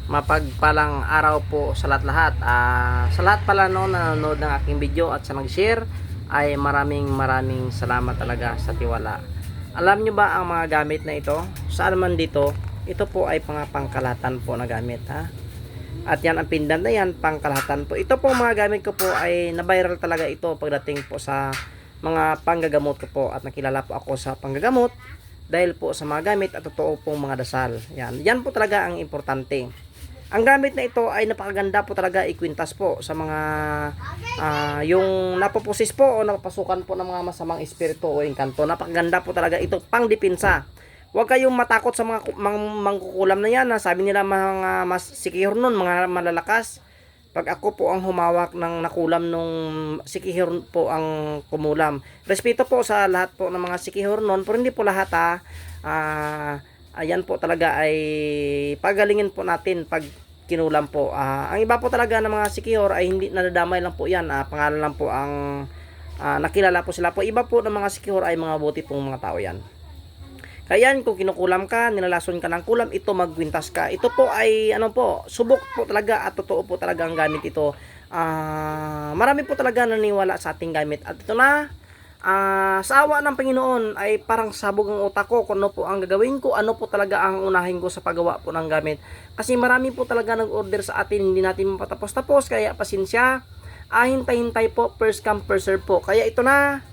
Mapagpalang araw po sa lahat-lahat. Sa lahat pala no nanonood ng aking video at sa nag-share ay maraming salamat talaga sa tiwala. Alam nyo ba ang mga gamit na ito? Saan man dito, ito po ay pangkalahatan po na gamit ha. At yan ang pindan na yan, pangkalahatan po. Ito po mga gamit ko po ay na-viral talaga ito pagdating po sa mga panggagamot ko po at nakilala po ako sa panggagamot dahil po sa mga gamit at totoo pong mga dasal. Yan po talaga ang importante. Ang gamit na ito ay napakaganda po talaga ikwintas po sa mga yung napopusis po o napapasukan po ng mga masamang espiritu o engkanto. Napakaganda po talaga ito pang depensa. Huwag kayong matakot sa mga mangkukulam na yan. Sabi nila mga mas sikihor nun, mga malalakas. Pag ako po ang humawak ng nakulam nung sikihor po ang kumulam. Respeto po sa lahat po ng mga sikihor nun, pero hindi po lahat ayan po talaga ay pagalingin po natin pag kinulam po. Ang iba po talaga ng mga sikihor ay hindi nadadamay lang po yan. Pangalan lang po ang nakilala po sila po. Iba po ng mga sikihor ay mga buti pong mga tao yan. Kaya yan, kung kinukulam ka, nilalason ka ng kulam, ito magkwintas ka. Ito po ay ano po, subok po talaga at totoo po talaga ang gamit ito. Marami po talaga naniwala sa ating gamit. At ito na, sa awa ng Panginoon ay parang sabog ang utak ko kung ano po ang gagawin ko, ano po talaga ang unahin ko sa paggawa po ng gamit. Kasi marami po talaga nag-order sa atin, hindi natin mapatapos-tapos, kaya pasensya. Hintay-hintay po, first come first serve po. Kaya ito na,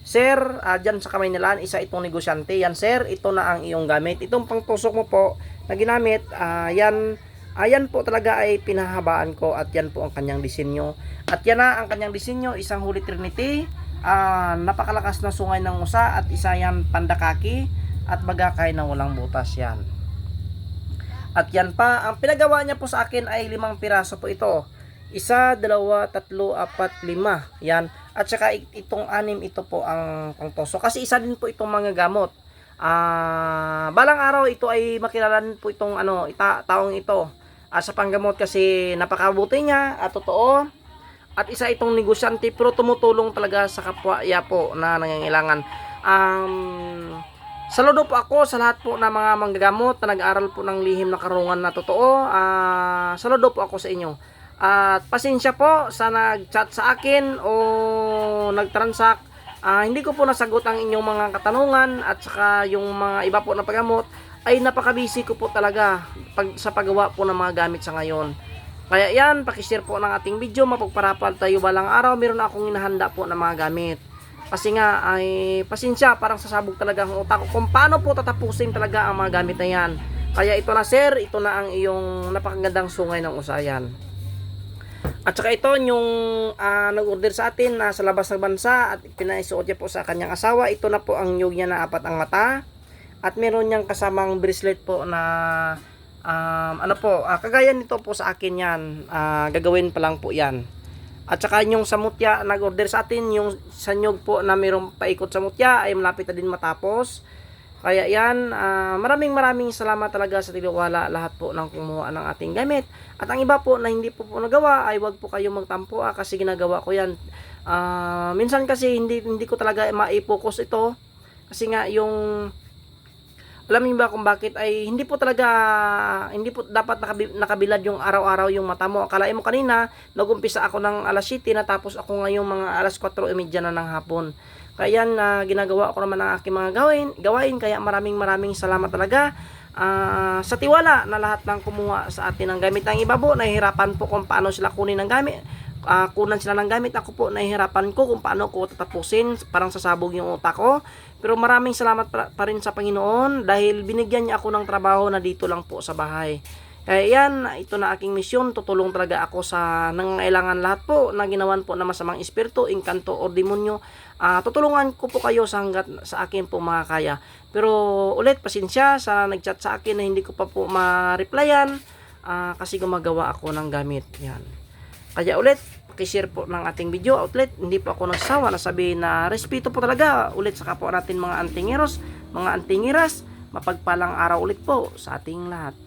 sir, dyan sa kamay nila, isa itong negosyante. Yan sir, ito na ang iyong gamit. Itong pangtusok mo po na ginamit, yan po talaga ay pinahabaan ko at yan po ang kanyang disenyo. At yan na ang kanyang disenyo, isang Holy Trinity, napakalakas na sungay ng usa at isa yan pandakaki at bagakay na walang butas yan. At yan pa, ang pinagawa niya po sa akin ay 5 piraso po ito. 1, 2, 3, 4, 5. Yan. At saka itong 6 ito po ang pangtoso. Kasi isa din po itong mga gamot. Balang araw ito ay makilala po itong taong ito. Sa panggamot kasi napakabuti niya at totoo. At isa itong negosyante pero tumutulong talaga sa kapwa po na nangangailangan. Saludo po ako sa lahat po ng mga manggagamot na nag-aaral po ng lihim na karungan na totoo. Saludo po ako sa inyo. At pasensya po sa nag-chat sa akin o nag-transact. Hindi ko po nasagot ang inyong mga katanungan at saka yung mga iba po na paggamot ay napaka-busy ko po talaga sa paggawa po ng mga gamit sa ngayon. Kaya yan, pakishare po ng ating video, mapagparapal tayo balang araw, meron akong inahanda po ng mga gamit. Kasi nga ay pasensya, parang sasabog talaga ang utak ko kung paano po tatapusin talaga ang mga gamit na yan. Kaya ito na sir, ito na ang iyong napakagandang sungay ng usayan. At saka ito yung nag-order sa atin na sa labas ng bansa at pinaisuot niya po sa kanyang asawa. Ito na po ang nyug niya na 4 ang mata. At meron niyang kasamang bracelet po na kagaya nito po sa akin yan. Gagawin pa lang po yan. At saka yung sa mutya nag-order sa atin, yung sa nyug po na mayroong paikot sa mutya ay malapit na din matapos. Kaya yan, maraming salamat talaga sa tiwala lahat po ng kumuha ng ating gamit. At ang iba po na hindi po nagawa ay wag po kayo magtampo kasi ginagawa ko yan. Minsan kasi hindi ko talaga ma-focus ito. Kasi nga yung alam niyo ba kung bakit ay hindi po dapat nakabilad yung araw-araw yung mata mo. Akalain mo kanina, nag-umpisa ako ng alas 7, natapos ako ngayong mga alas 4:30 na ng hapon. Kaya yan, ginagawa ko naman ang aking mga gawain. Kaya maraming salamat talaga sa tiwala na lahat ng kumuha sa atin ng gamit. Ang iba po, nahihirapan po kung paano sila kunin ng gamit. Kunan sila ng gamit. Ako po, nahihirapan ko kung paano ko tatapusin. Parang sasabog yung utak ko. Pero maraming salamat pa rin sa Panginoon dahil binigyan niya ako ng trabaho na dito lang po sa bahay. Kaya yan, ito na aking misyon. Tutulong talaga ako sa nangangailangan lahat po na ginawan po na masamang espiritu, engkanto o demonyo. Tutulungan ko po kayo sa hanggat sa akin po makakaya. Pero ulit, pasensya sa nag-chat sa akin na hindi ko pa po ma-replyan kasi gumagawa ako ng gamit. Yan. Kaya ulit, pakishare po ng ating video outlet. Hindi po ako nagsawa na sabihin na respeto po talaga ulit sa kapwa natin mga antingeros, mga antingiras. Mapagpalang araw ulit po sa ating lahat.